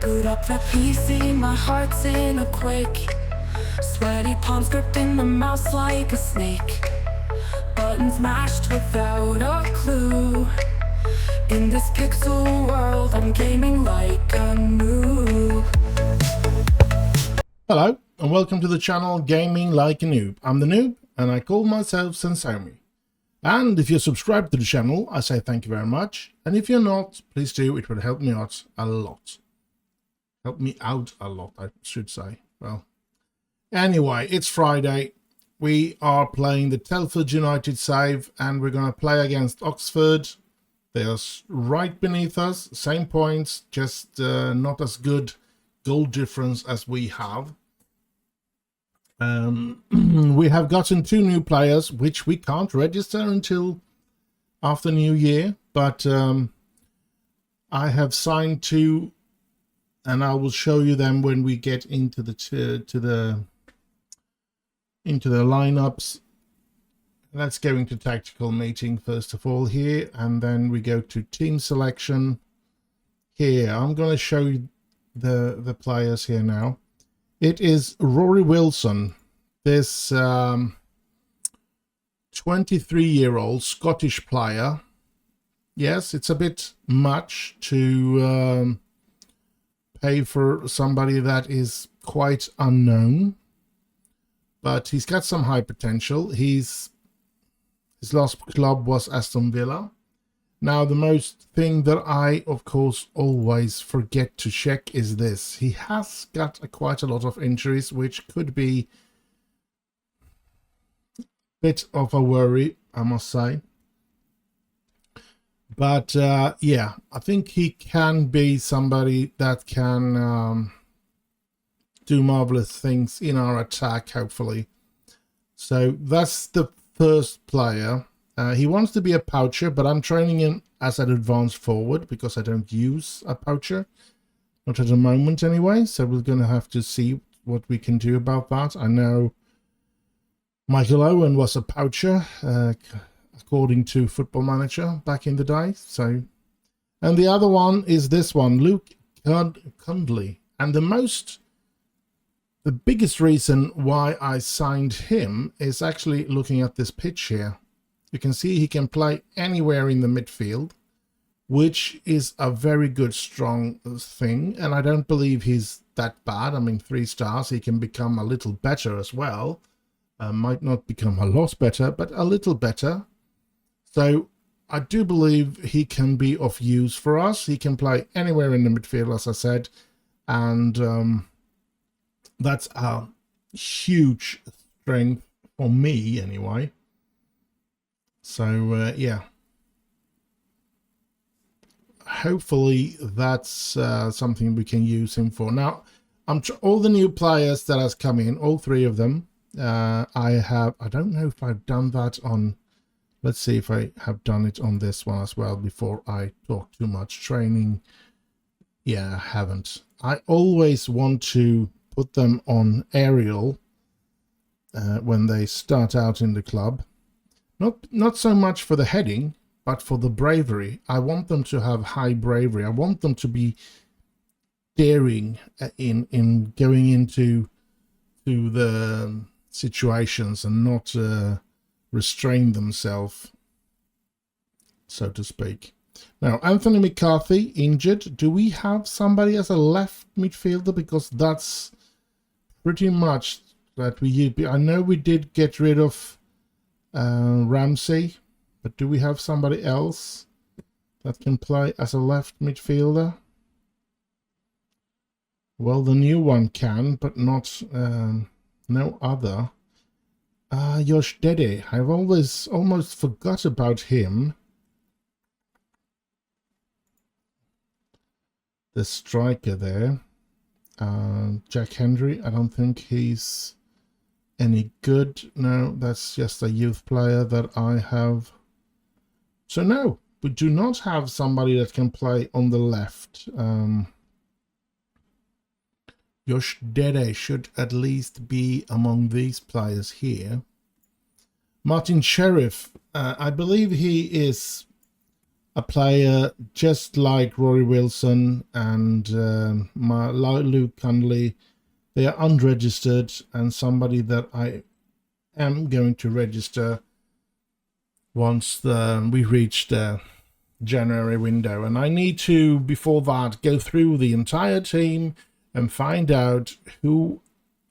Boot up the PC, my heart's in a quake. Sweaty palms gripping the mouse like a snake. Buttons mashed without a clue. In this pixel world, I'm gaming like a noob. Hello, and welcome to the channel Gaming Like a Noob. I'm the Noob, and I call myself S08E6. And if you're subscribed to the channel, I say thank you very much. And if you're not, please do, it would help me out a lot. Help me out a lot, I should say. Well, anyway, it's Friday. We are playing the Telford United save, and we're going to play against Oxford. They're right beneath us, same points, just not as good goal difference as we have. We have gotten 2 new players, which we can't register until after New Year, but I have signed 2, and I will show you them when we get into the lineups. Let's go into tactical meeting first of all here, and then we go to team selection. Here, I'm going to show you the players here now. It is Rory Wilson, this 23-year-old Scottish player. Yes, it's a bit much to pay for somebody that is quite unknown, but he's got some high potential. His last club was Aston Villa. Now, the most thing that I, of course, always forget to check is this. He has got quite a lot of injuries, which could be a bit of a worry, I must say. But, yeah, I think he can be somebody that can do marvelous things in our attack, hopefully. So that's the first player. He wants to be a poacher, but I'm training him as an advanced forward because I don't use a poacher. Not at the moment anyway, so we're going to have to see what we can do about that. I know Michael Owen was a poacher, according to Football Manager back in the day. So, and the other one is this one, Luke Cundley. And the biggest reason why I signed him is actually looking at this pitch here. You can see he can play anywhere in the midfield, which is a very good, strong thing. And I don't believe he's that bad. I mean, 3 stars, he can become a little better as well. Might not become a lot better, but a little better. So I do believe he can be of use for us. He can play anywhere in the midfield, as I said. And that's a huge strength for me anyway. So, yeah. Hopefully that's something we can use him for. Now, all the new players that has come in, all 3 of them, I don't know if I've done that on, let's see if I have done it on this one as well before I talk too much. Training, yeah, I haven't. I always want to put them on aerial when they start out in the club. Not so much for the heading, but for the bravery. I want them to have high bravery. I want them to be daring in going into the situations and not restrain themselves, so to speak. Now, Anthony McCarthy injured. Do we have somebody as a left midfielder? Because that's pretty much that we use. I know we did get rid of Ramsey, but do we have somebody else that can play as a left midfielder? Well, the new one can, but not no other. Josh Dede. I've almost forgot about him. The striker there. Jack Hendry. I don't think he's any good. No, that's just a youth player that I have. So no, we do not have somebody that can play on the left. Josh Dede should at least be among these players here. Martin Sheriff, I believe he is a player just like Rory Wilson and Luke Cunley. They are unregistered, and somebody that I am going to register once we reach the January window. And I need to, before that, go through the entire team and find out who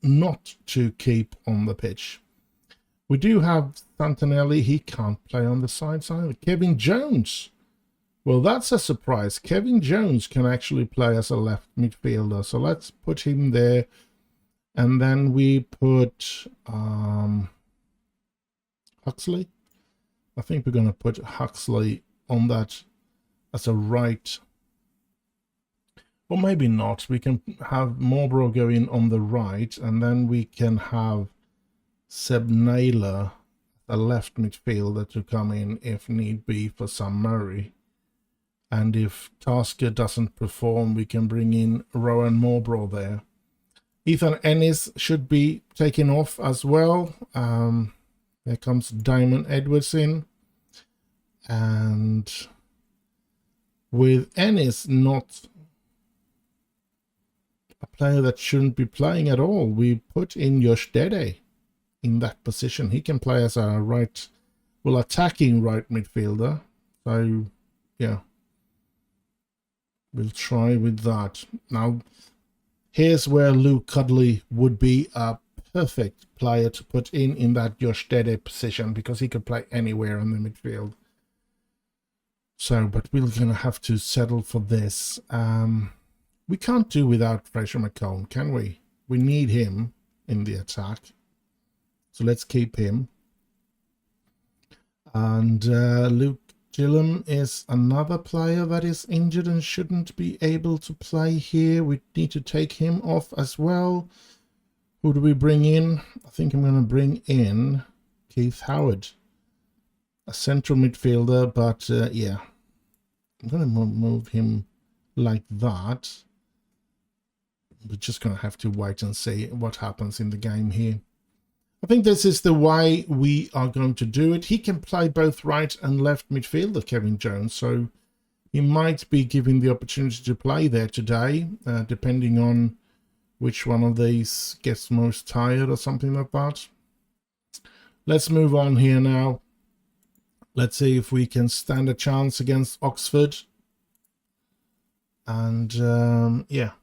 not to keep on the pitch. We do have Santinelli. He can't play on the side side. Kevin Jones. Well, that's a surprise. Kevin Jones can actually play as a left midfielder. So let's put him there. And then we put Huxley. I think we're going to put Huxley on that as a right. Or maybe not. We can have Marlborough going on the right. And then we can have Seb Naylor, a left midfielder, to come in if need be for Sam Murray. And if Tasker doesn't perform, we can bring in Rowan Marlborough there. Ethan Ennis should be taken off as well. There comes Diamond Edwards in. And with Ennis not a player that shouldn't be playing at all, we put in Josh Dede in that position. He can play as a right, well, attacking right midfielder. So, yeah. We'll try with that. Now, here's where Luke Cudley would be a perfect player to put in that Josh Dede position, because he could play anywhere in the midfield. So, but we're going to have to settle for this. We can't do without Fraser McComb, can we? We need him in the attack. So let's keep him. And Luke Gillum is another player that is injured and shouldn't be able to play here. We need to take him off as well. Who do we bring in? I think I'm going to bring in Keith Howard, a central midfielder, but yeah, I'm going to move him like that. We're just going to have to wait and see what happens in the game here. I think this is the way we are going to do it. He can play both right and left midfielder, Kevin Jones, so he might be given the opportunity to play there today, depending on which one of these gets most tired or something like that. Let's move on here now. Let's see if we can stand a chance against Oxford. And yeah.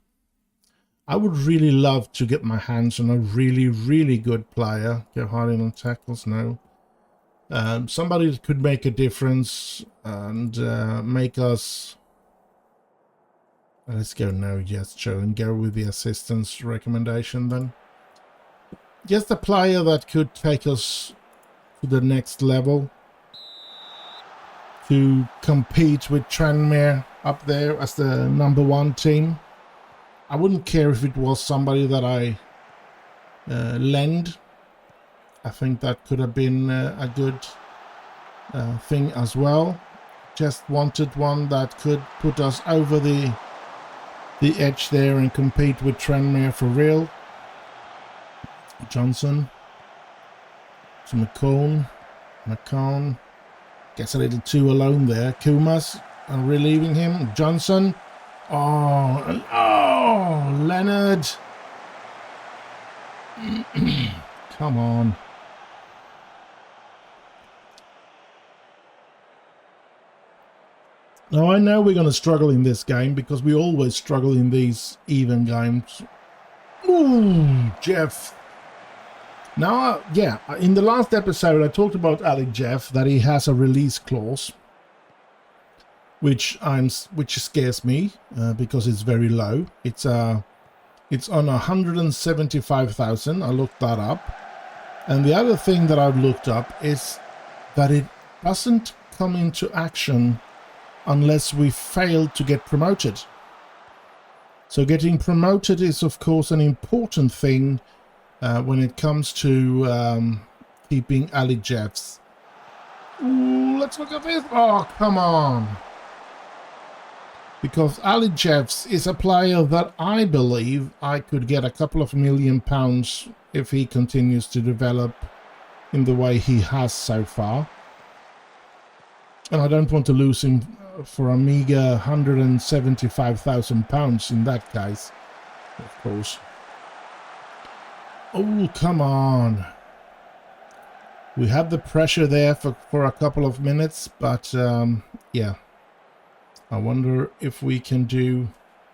I would really love to get my hands on a really, really good player. Go hard in on tackles, no. Somebody that could make a difference and make us... Let's go no gesture and go with the assistance recommendation then. Just a player that could take us to the next level. To compete with Tranmere up there as the #1 team. I wouldn't care if it was somebody that I lend. I think that could have been a good thing as well. Just wanted one that could put us over the edge there and compete with Tranmere for real. Johnson to McCone gets a little too alone there. Kumas relieving him. Johnson. Oh, Leonard. Come on. Now, I know we're going to struggle in this game because we always struggle in these even games. Ooh, Jeff. Now, yeah, in the last episode, I talked about Alec Jeff, that he has a release clause. Which scares me because it's very low. It's on 175,000. I looked that up, and the other thing that I've looked up is that it doesn't come into action unless we fail to get promoted. So getting promoted is of course an important thing when it comes to keeping Ali Jeffs. Ooh, let's look at this. Oh, come on. Because Ali Jeffs is a player that I believe I could get a couple of £1 million if he continues to develop in the way he has so far. And I don't want to lose him for a meager £175,000 in that case, of course. Oh, come on. We had the pressure there for a couple of minutes, but yeah. I wonder if we can do...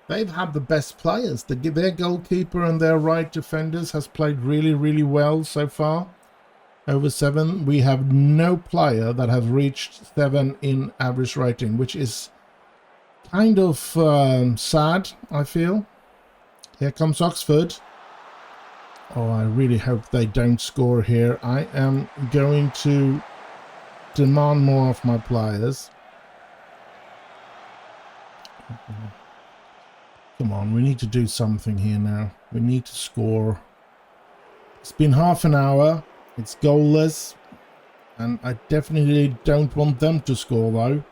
They've had the best players. Their goalkeeper and their right defenders has played really, really well so far. Over 7. We have no player that has reached 7 in average rating, which is kind of sad, I feel. Here comes Oxford. Oh, I really hope they don't score here. I am going to demand more of my players. Come on, we need to do something here now. We need to score. It's been half an hour. It's goalless. And I definitely don't want them to score, though.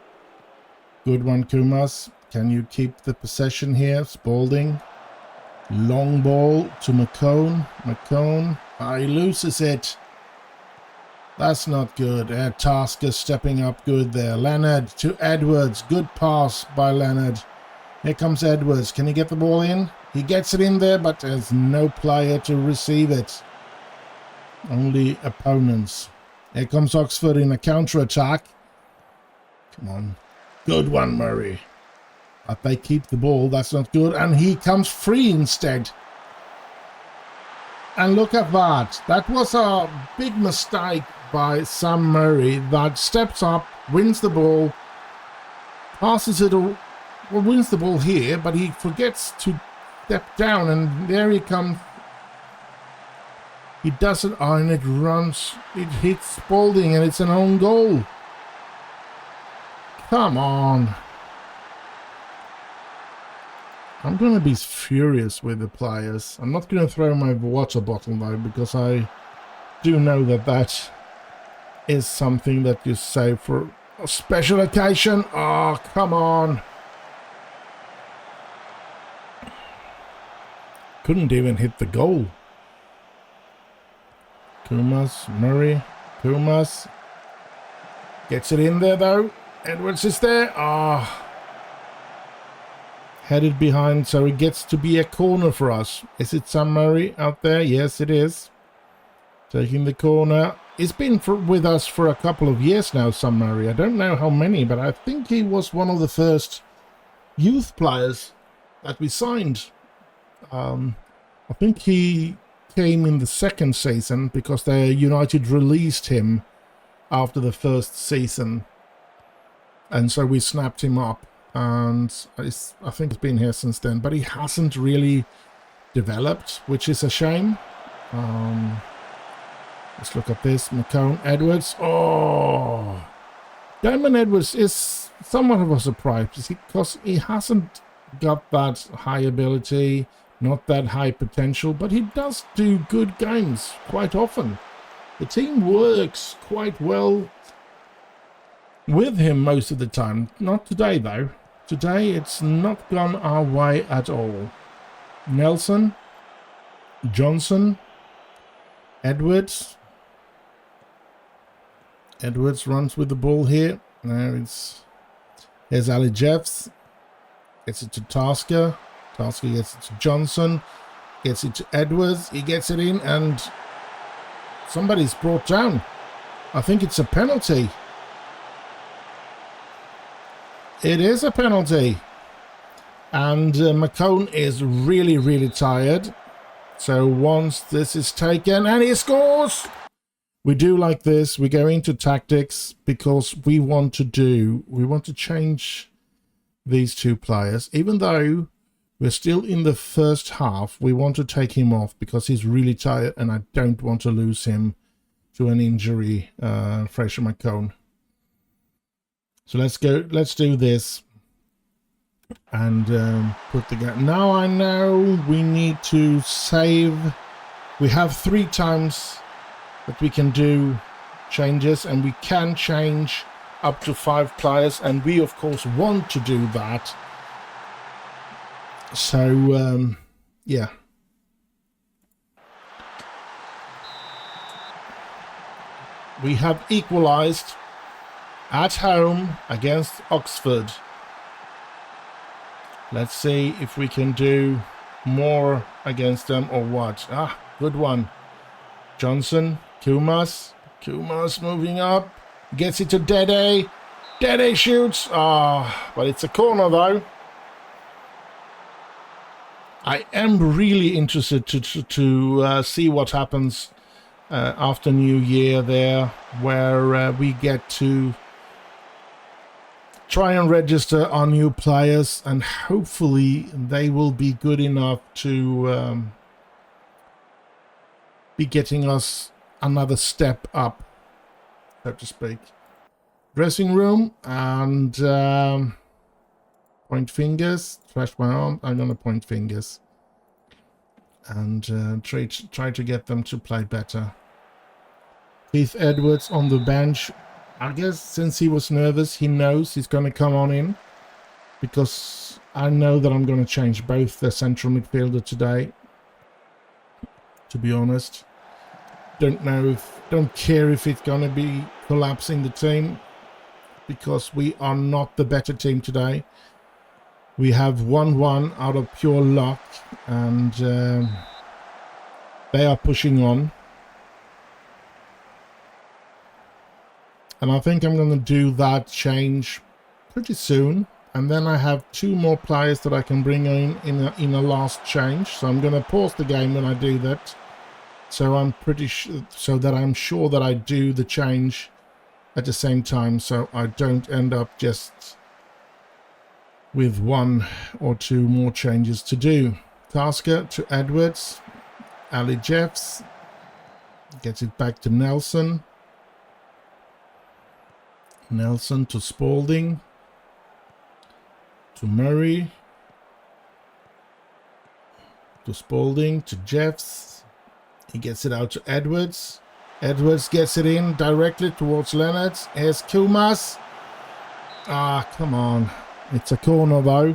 Good one, Kumas. Can you keep the possession here? Spalding. Long ball to McCone. McCone. He loses it. That's not good. Tasker stepping up good there. Leonard to Edwards. Good pass by Leonard. Here comes Edwards. Can he get the ball in? He gets it in there, but there's no player to receive it. Only opponents. Here comes Oxford in a counter-attack. Come on. Good one, Murray. But they keep the ball. That's not good. And he comes free instead. And look at that. That was a big mistake by Sam Murray that steps up, wins the ball, passes it, well, wins the ball here, but he forgets to step down, and there he comes. He does it, and it runs, it hits Spalding, and it's an own goal. Come on. I'm going to be furious with the players. I'm not going to throw my water bottle though, because I do know that that is something that you say for a special occasion. Oh, come on. Couldn't even hit the goal. Kumas, Murray, Kumas. Gets it in there though. Edwards is there. Ah. Headed behind, so it gets to be a corner for us. Is it Sam Murray out there? Yes, it is. Taking the corner. He's been with us for a couple of years now, Sam Murray. I don't know how many, but I think he was one of the first youth players that we signed. I think he came in the second season because United released him after the first season. And so we snapped him up. And I think he's been here since then, but he hasn't really developed, which is a shame. Let's look at this. McCone, Edwards. Oh, Damon Edwards is somewhat of a surprise because he hasn't got that high ability, not that high potential, but he does do good games quite often. The team works quite well with him most of the time. Not today though. Today it's not gone our way at all. Nelson, Johnson, Edwards. Edwards runs with the ball here. Now here's Ali Jeffs. Gets it to Tasker. Tasker gets it to Johnson. Gets it to Edwards. He gets it in and somebody's brought down. I think it's a penalty. It is a penalty. And McCone is really, really tired. So once this is taken, and he scores! We do like this. We go into tactics because we want to change these two players. Even though we're still in the first half, we want to take him off because he's really tired and I don't want to lose him to an injury, Fraser McCone. So let's do this and put the gap. Now I know we need to save. We have 3 times that we can do changes, and we can change up to 5 players, and we of course want to do that. So yeah. We have equalized. at home against Oxford. Let's see if we can do more against them or what. Ah, good one. Johnson, Kumas moving up, gets it to Dede. Dede shoots. Ah, but it's a corner though. I am really interested to see what happens after New Year there, where we get to try and register our new players, and hopefully they will be good enough to be getting us another step up, so to speak. Dressing room and point fingers. Trash my arm. I'm gonna point fingers and try to get them to play better. Keith Edwards on the bench. I guess since he was nervous, he knows he's going to come on in, because I know that I'm going to change both the central midfielder today, to be honest. Don't care if it's going to be collapsing the team, because we are not the better team today. We have 1-1 out of pure luck, and they are pushing on. And I think I'm going to do that change pretty soon. And then I have 2 more players that I can bring in a last change. So I'm going to pause the game when I do that. So I'm pretty so that I'm sure that I do the change at the same time, so I don't end up just with 1 or 2 more changes to do. Tasker to Edwards. Ali Jeffs gets it back to Nelson. Nelson to Spalding, to Murray, to Spalding, to Jeffs. He gets it out to Edwards. Edwards gets it in directly towards Leonard. Here's Kumas. Ah, come on. It's a corner though.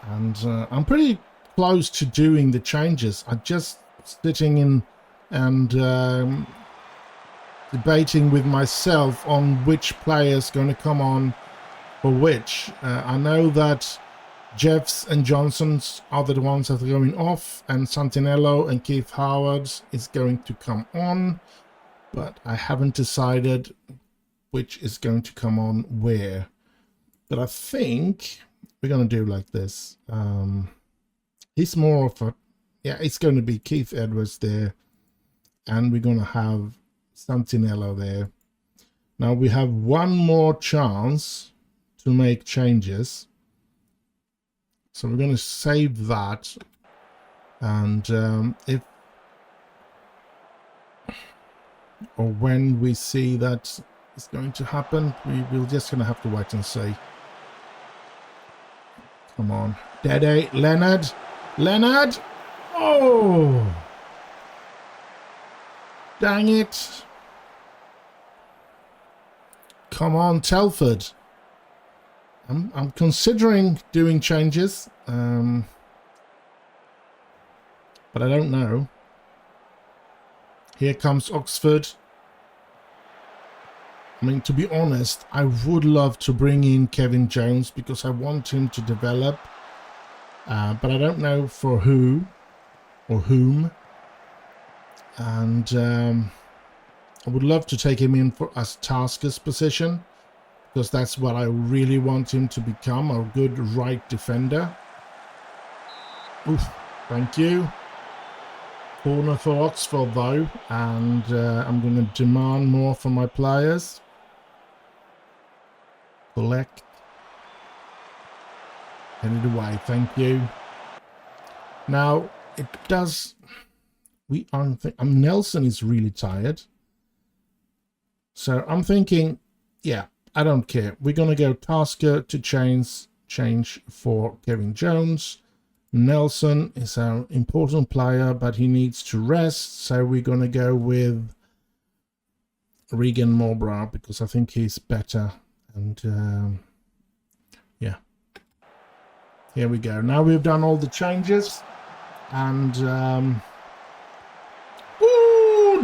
And I'm pretty close to doing the changes. I'm just sitting in and debating with myself on which player is going to come on for which. I know that Jeffs and Johnson's are the ones that are going off, and Santinello and Keith Howard is going to come on, but I haven't decided which is going to come on where. But I think we're going to do like this. He's more of a, yeah, it's going to be Keith Edwards there, and we're going to have Santinello there. Now we have 1 more chance to make changes, so we're going to save that, and if or when we see that it's going to happen, we're just going to have to wait and see. Come on, Dede, Leonard, oh, dang it. Come on, Telford. I'm considering doing changes, but I don't know. Here comes Oxford. I mean, to be honest, I would love to bring in Kevin Jones because I want him to develop, but I don't know for who or whom. And I would love to take him in for as Tasker's position, because that's what I really want him to become, a good right defender. Oof, thank you. Corner for Oxford though, and I'm going to demand more from my players. Collect. Head it away, thank you. Now, it does... Nelson is really tired. So I'm thinking, yeah, I don't care. We're going to go Tasker to change for Kevin Jones. Nelson is an important player, but he needs to rest. So we're going to go with Regan Morbrough because I think he's better. And yeah, here we go. Now we've done all the changes. And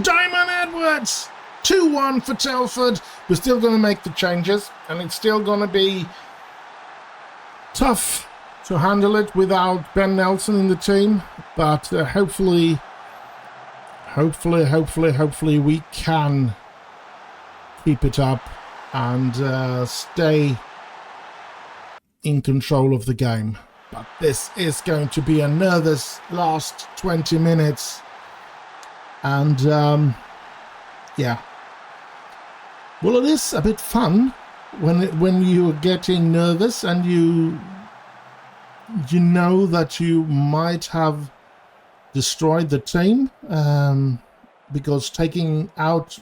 Diamond Edwards! 2-1 for Telford. We're still going to make the changes, and it's still going to be tough to handle it without Ben Nelson in the team, but hopefully we can keep it up and stay in control of the game. But this is going to be a nervous last 20 minutes, and yeah, well, it is a bit fun when you're getting nervous and you know that you might have destroyed the team, because taking out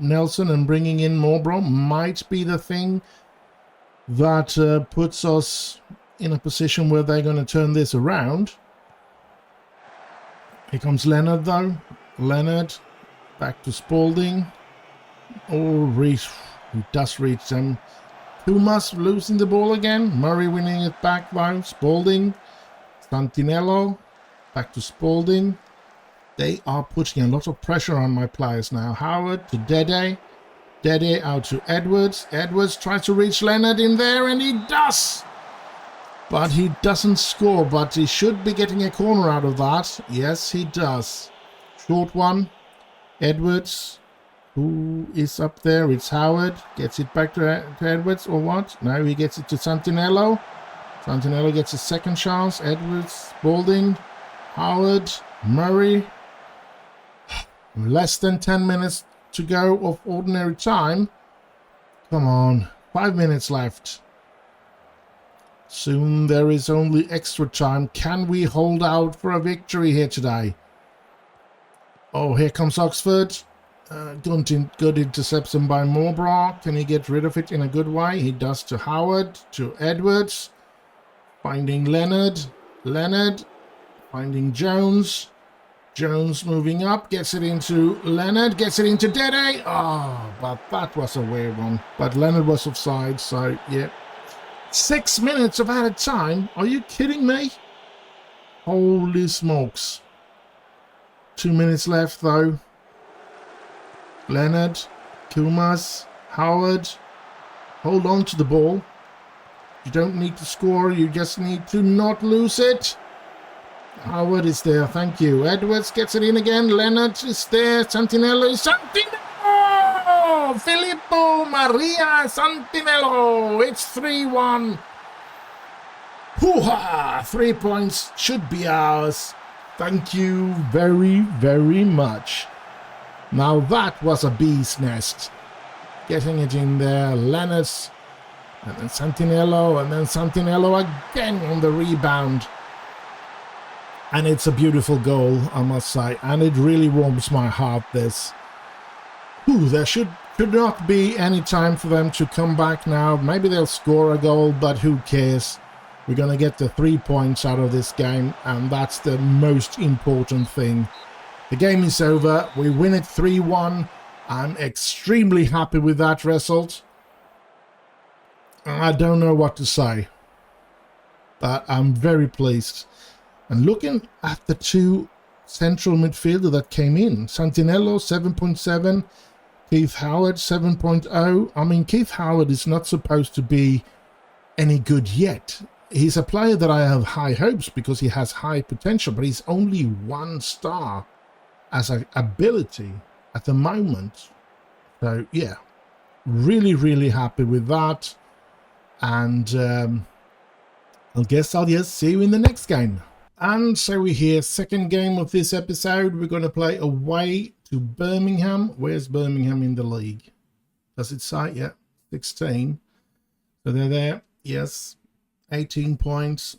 Nelson and bringing in Morbro might be the thing that puts us in a position where they're going to turn this around. Here comes Leonard, though. Leonard back to Spalding. Oh, he does reach them. Pumas losing the ball again. Murray winning it back, though. Spalding. Santinello back to Spalding. They are putting a lot of pressure on my players now. Howard to Dede. Dede out to Edwards. Edwards tries to reach Leonard in there, and he does! But he doesn't score, but he should be getting a corner out of that. Yes, he does. Short one. Edwards. Who is up there? It's Howard. Gets it back to Edwards, or what? No, he gets it to Santinello. Santinello gets a second chance. Edwards, Spalding, Howard, Murray. Less than 10 minutes to go of ordinary time. Come on. 5 minutes left. Soon there is only extra time. Can we hold out for a victory here today? Oh, here comes Oxford. Good interception by Morbro. Can he get rid of it in a good way? He does to Howard, to Edwards. Finding Leonard. Leonard. Finding Jones. Jones moving up. Gets it into Leonard. Gets it into Dede. Oh, but that was a weird one. But Leonard was offside, so yeah. 6 minutes of added time? Are you kidding me? Holy smokes. 2 minutes left, though. Leonard, Kumas, Howard. Hold on to the ball. You don't need to score. You just need to not lose it. Howard is there. Thank you. Edwards gets it in again. Leonard is there. Santinello. Santinello! Filippo Maria Santinello. It's 3-1. Hoo-ha! 3 points should be ours. Thank you very, very much. Now that was a bee's nest. Getting it in there. Leonard. And then Santinello. And then Santinello again on the rebound. And it's a beautiful goal, I must say. And it really warms my heart, this. Ooh, there should not be any time for them to come back now. Maybe they'll score a goal, but who cares? We're going to get the 3 points out of this game, and that's the most important thing. The game is over. We win it 3-1. I'm extremely happy with that result. I don't know what to say, but I'm very pleased. And looking at the two central midfielder that came in, Santinello 7.7, Keith Howard 7.0. I mean, Keith Howard is not supposed to be any good yet. He's a player that I have high hopes because he has high potential, but he's only 1 star as an ability at the moment. So yeah, really, really happy with that. And I guess I'll just see you in the next game. And so we're here, second game of this episode. We're going to play away to Birmingham. Where's Birmingham in the league? Does it say? Yeah, 16. So they're there. Yes, 18 points.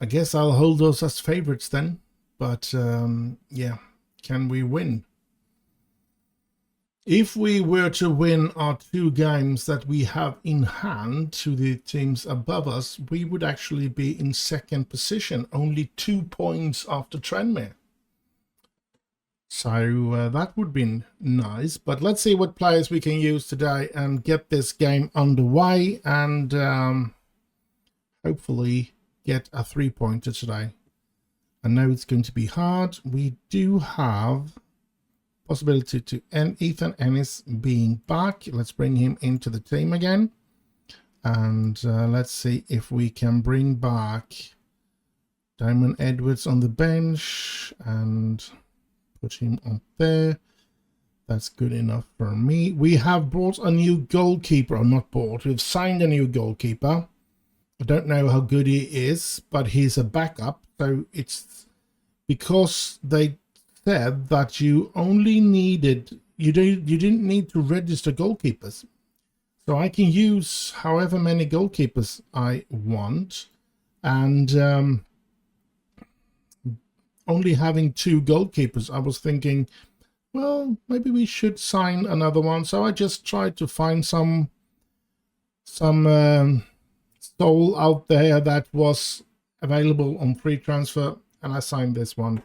I guess I'll hold those as favorites then. But yeah, can we win? If we were to win our 2 games that we have in hand to the teams above us, we would actually be in second position, only 2 points after Tranmere. So that would be nice. But let's see what players we can use today and get this game underway and hopefully get a 3-pointer today. I know it's going to be hard. We do have possibility to end Ethan Ennis being back. Let's bring him into the team again. And let's see if we can bring back Damon Edwards on the bench and put him on there. That's good enough for me. We have brought a new goalkeeper, or not bought, we've signed a new goalkeeper. I don't know how good he is, but he's a backup. So it's because they said that you only needed, you didn't need to register goalkeepers. So I can use however many goalkeepers I want. And only having 2 goalkeepers, I was thinking, well, maybe we should sign another one. So I just tried to find some soul out there that was available on free transfer, and I signed this one.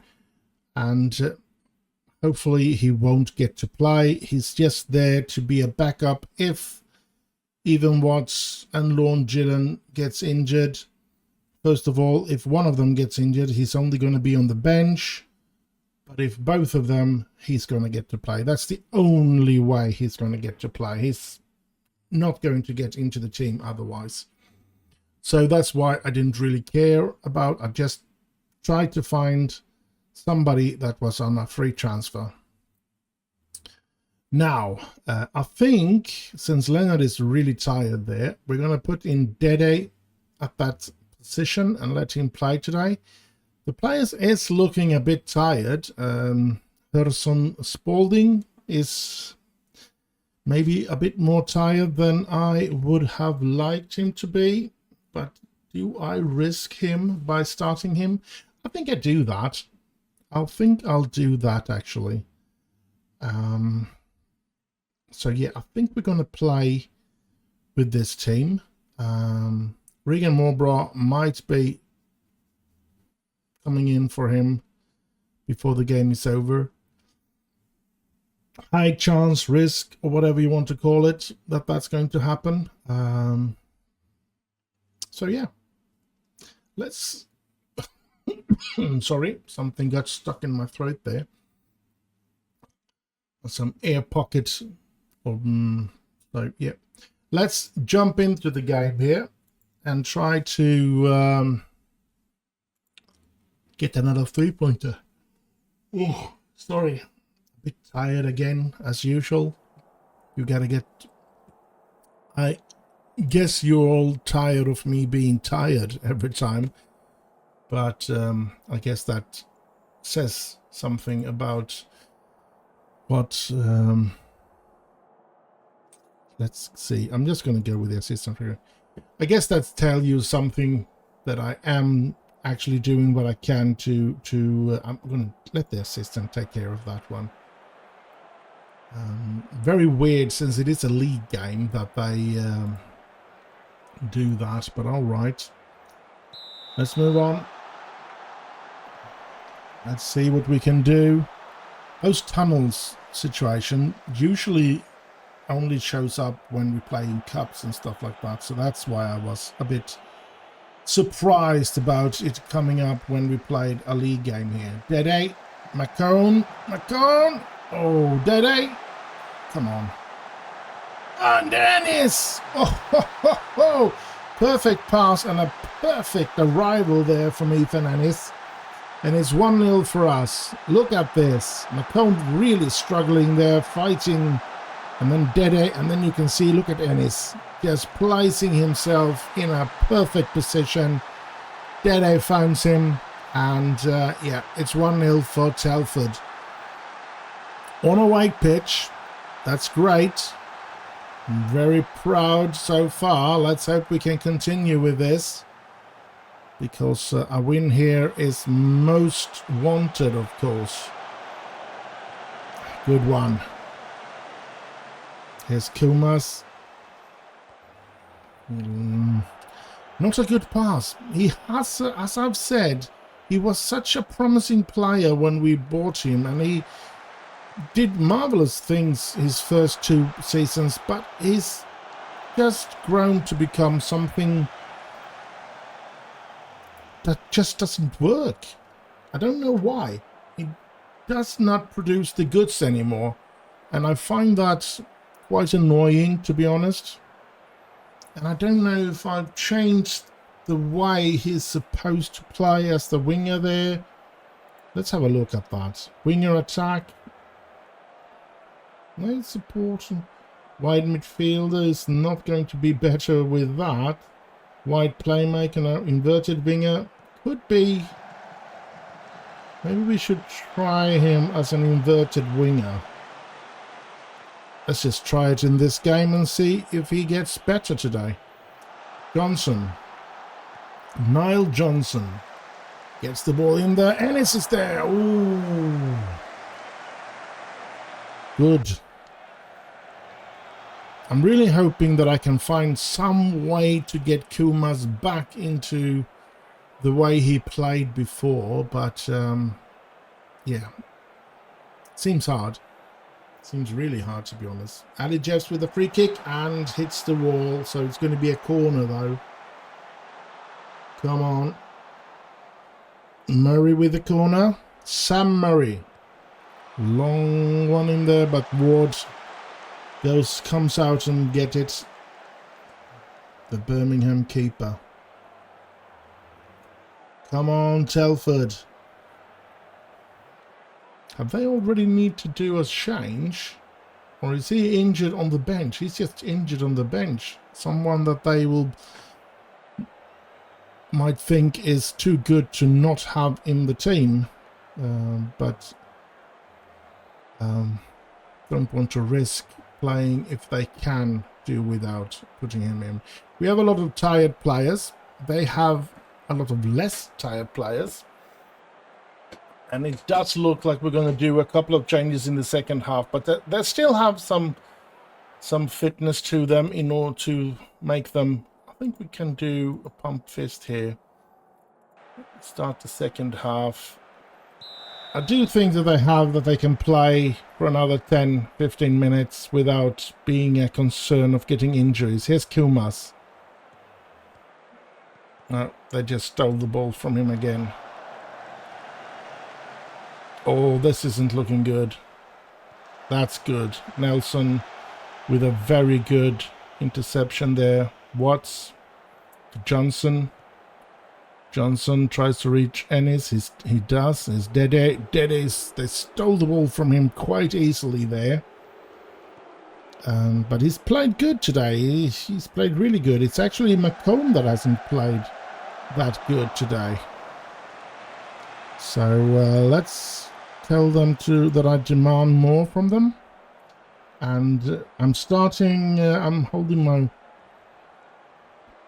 And hopefully he won't get to play. He's just there to be a backup if Ethan Watts and Lorne Gillen gets injured. First of all, if one of them gets injured, he's only going to be on the bench. But if both of them, he's going to get to play. That's the only way he's going to get to play. He's not going to get into the team otherwise. So that's why I didn't really care about. I just tried to find somebody that was on a free transfer. Now, I think since Leonard is really tired there, we're going to put in Dede at that position and let him play today. The players is looking a bit tired. Person Spalding is maybe a bit more tired than I would have liked him to be. But do I risk him by starting him? I think I do that. I think I'll do that actually. So yeah, I think we're going to play with this team. Regan Morbrough might be coming in for him before the game is over. High chance, risk, or whatever you want to call it, that's going to happen. So yeah, let's sorry, something got stuck in my throat there. Some air pockets. So yeah, let's jump into the game here and try to get another 3-pointer. Oh, sorry, a bit tired again as usual. You gotta get, I guess you're all tired of me being tired every time, but I guess that says something about what let's see, I'm just going to go with the assistant here. I guess that tells you something that I am actually doing what I can to I'm going to let the assistant take care of that one. Very weird, since it is a league game, that they do that, but all right. Let's move on. Let's see what we can do. Those tunnels situation usually only shows up when we play in cups and stuff like that, so that's why I was a bit surprised about it coming up when we played a league game here. Dede, McCone, oh, Dede, come on. And Dennis! Oh, ho, ho, ho. Perfect pass and a perfect arrival there from Ethan Ennis. And it's 1-0 for us. Look at this. McCone really struggling there, fighting. And then Dede, and then you can see, look at Ennis, just placing himself in a perfect position. Dede finds him, and yeah, it's 1-0 for Telford. On a white pitch, that's great. I'm very proud so far. Let's hope we can continue with this, because a win here is most wanted, of course. Good one. Here's Kumas. Not a good pass. He has, as I've said, he was such a promising player when we bought him, and he did marvelous things his first 2 seasons, but he's just grown to become something that just doesn't work. I don't know why. He does not produce the goods anymore. And I find that quite annoying, to be honest. And I don't know if I've changed the way he's supposed to play as the winger there. Let's have a look at that. Winger attack. No support. Wide midfielder is not going to be better with that. Wide playmaker, now inverted winger. Could be. Maybe we should try him as an inverted winger. Let's just try it in this game and see if he gets better today. Johnson. Niall Johnson. Gets the ball in there. Ennis is there. Ooh. Good. I'm really hoping that I can find some way to get Kumas back into the way he played before, but yeah, seems hard. Seems really hard, to be honest. Ali Jeffs with a free kick and hits the wall, so it's going to be a corner though. Come on. Murray with the corner. Sam Murray. Long one in there, but Ward comes out and get it. The Birmingham keeper. Come on, Telford. Have they already need to do a change? Or is he injured on the bench? He's just injured on the bench. Someone that they might think is too good to not have in the team. But don't want to risk playing if they can do without putting him in. We have a lot of tired players. They have a lot of less tired players. And it does look like we're going to do a couple of changes in the second half. But they still have some fitness to them in order to make them... I think we can do a pump fist here. Start the second half. I do think that they can play for another 10-15 minutes without being a concern of getting injuries. Here's Kumas. No, they just stole the ball from him again. Oh, this isn't looking good. That's good. Nelson with a very good interception there. Watts to Johnson. Johnson tries to reach Ennis. He does. It's Dede. They stole the ball from him quite easily there. But he's played good today. He's played really good. It's actually McComb that hasn't played that good today. So let's tell them that I demand more from them. And I'm starting. I'm holding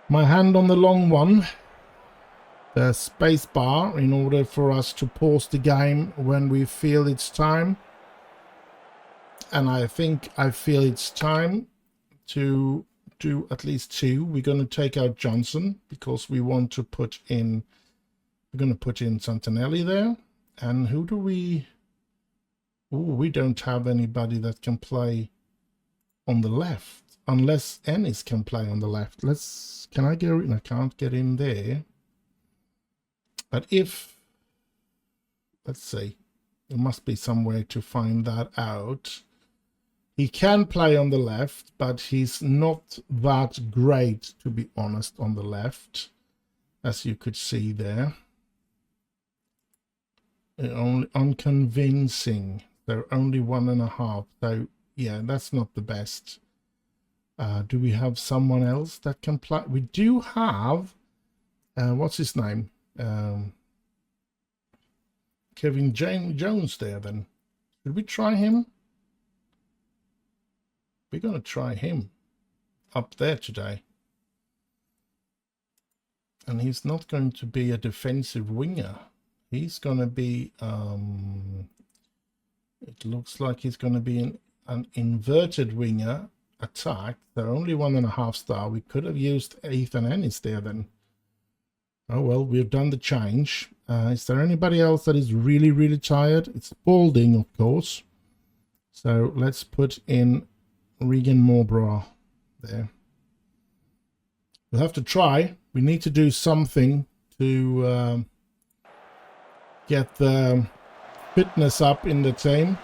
my hand on the long one. The space bar, in order for us to pause the game when we feel it's time. And I feel it's time to do at least two. We're going to take out Johnson because we want to put in... We're going to put in Santinelli there. And who do we... Oh, we don't have anybody that can play on the left. Unless Ennis can play on the left. Can I go in? I can't get in there. But if... Let's see. There must be some way to find that out. He can play on the left, but he's not that great, to be honest, on the left. As you could see there. Only unconvincing. They're only 1.5. So, yeah, that's not the best. Do we have someone else that can play? We do have... what's his name? Kevin Jones there, then. Should we try him? We're going to try him up there today. And he's not going to be a defensive winger. He's going to be... it looks like he's going to be an inverted winger attack. They're only 1.5 star. We could have used Ethan Ennis there then. Oh well, we've done the change. Is there anybody else that is really, really tired? It's Spalding, of course. So let's put in Regan Morborough there. We'll have to try. We need to do something to get the fitness up in the team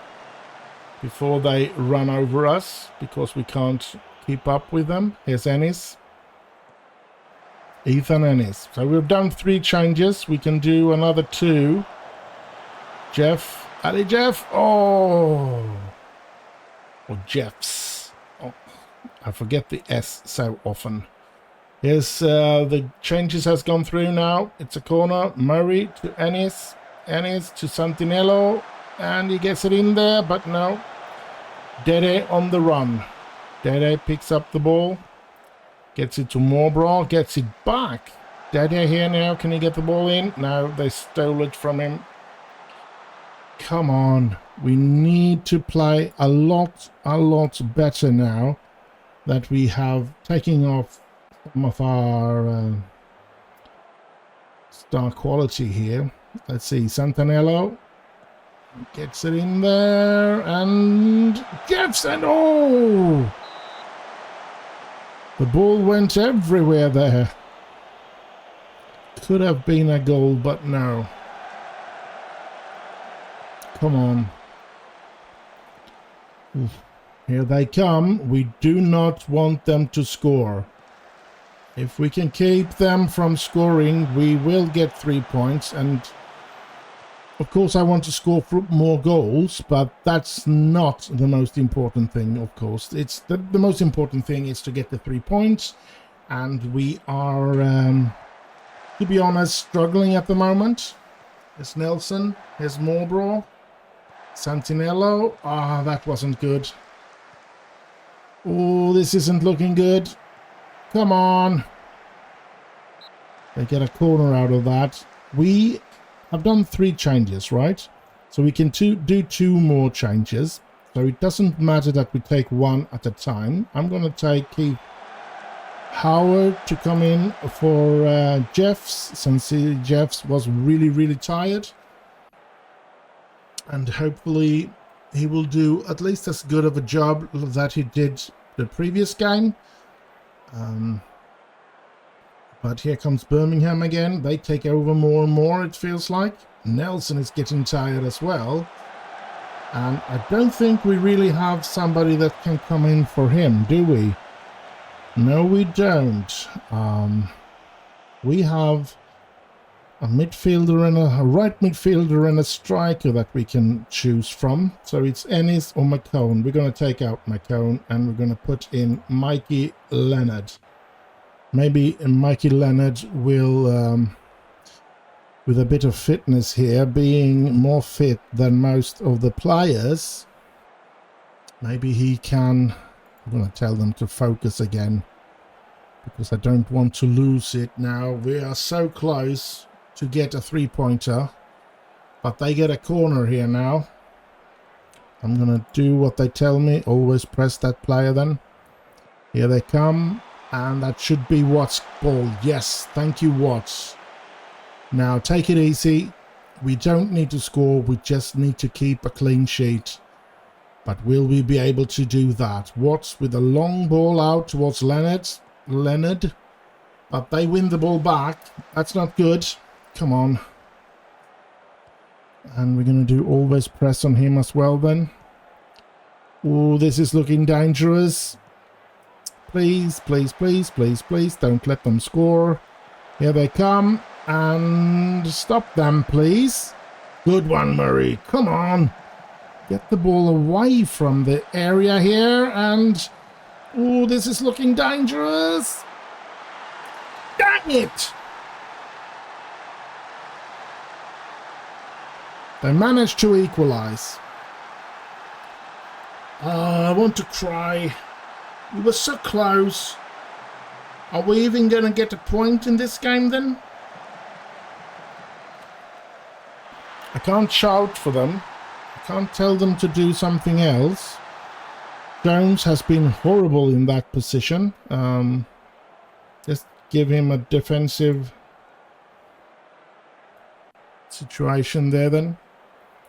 before they run over us, because we can't keep up with them. Here's Ennis. Ethan Ennis. So we've done 3 changes. We can do another 2. Jeff. Ali Jeff. Oh. Or Jeffs. Oh, I forget the S so often. Here's the changes has gone through now. It's a corner. Murray to Ennis. Ennis to Santinello. And he gets it in there, but no. Dede on the run. Dede picks up the ball. Gets it to Morbrough. Gets it back. Dede here now. Can he get the ball in? No, they stole it from him. Come on. We need to play a lot better now that we have taken off some of our star quality here. Let's see. Santinello gets it in there and gets it. Oh! The ball went everywhere there. Could have been a goal, but no. Come on. Oof. Here they come. We do not want them to score. If we can keep them from scoring, we will get 3 points. And of course, I want to score more goals, but that's not the most important thing, of course. It's the most important thing is to get the 3 points. And we are, to be honest, struggling at the moment. There's Nelson. There's Morbrough. Santinello. Ah, that wasn't good. Oh, this isn't looking good. Come on. They get a corner out of that. We have done 3 changes, right? So we can do 2 more changes. So it doesn't matter that we take 1 at a time. I'm going to take Keith Howard to come in for Jeffs, since Jeffs was really tired. And hopefully he will do at least as good of a job that he did the previous game. But here comes Birmingham again. They take over more and more, it feels like. Nelson is getting tired as well. And I don't think we really have somebody that can come in for him, do we? No, we don't. We have a midfielder and a right midfielder and a striker that we can choose from. So it's Ennis or McCone. We're going to take out McCone and we're going to put in Mikey Leonard. Maybe Mikey Leonard will, with a bit of fitness here, being more fit than most of the players, maybe he can. I'm going to tell them to focus again, because I don't want to lose it now. We are so close to get a 3-pointer, but they get a corner here now. I'm going to do what they tell me. Always press that player then. Here they come. And that should be Watts' ball. Yes, thank you, Watts. Now, take it easy. We don't need to score. We just need to keep a clean sheet. But will we be able to do that? Watts with a long ball out towards Leonard. But they win the ball back. That's not good. Come on. And we're going to do always press on him as well then. Oh, this is looking dangerous. Please, please, please, please, please, don't let them score. Here they come, and stop them, please. Good one, Murray. Come on. Get the ball away from the area here, and... oh, this is looking dangerous. Dang it! They managed to equalize. I want to cry. We were so close. Are we even going to get a point in this game then? I can't shout for them. I can't tell them to do something else. Jones has been horrible in that position. Just give him a defensive situation there then.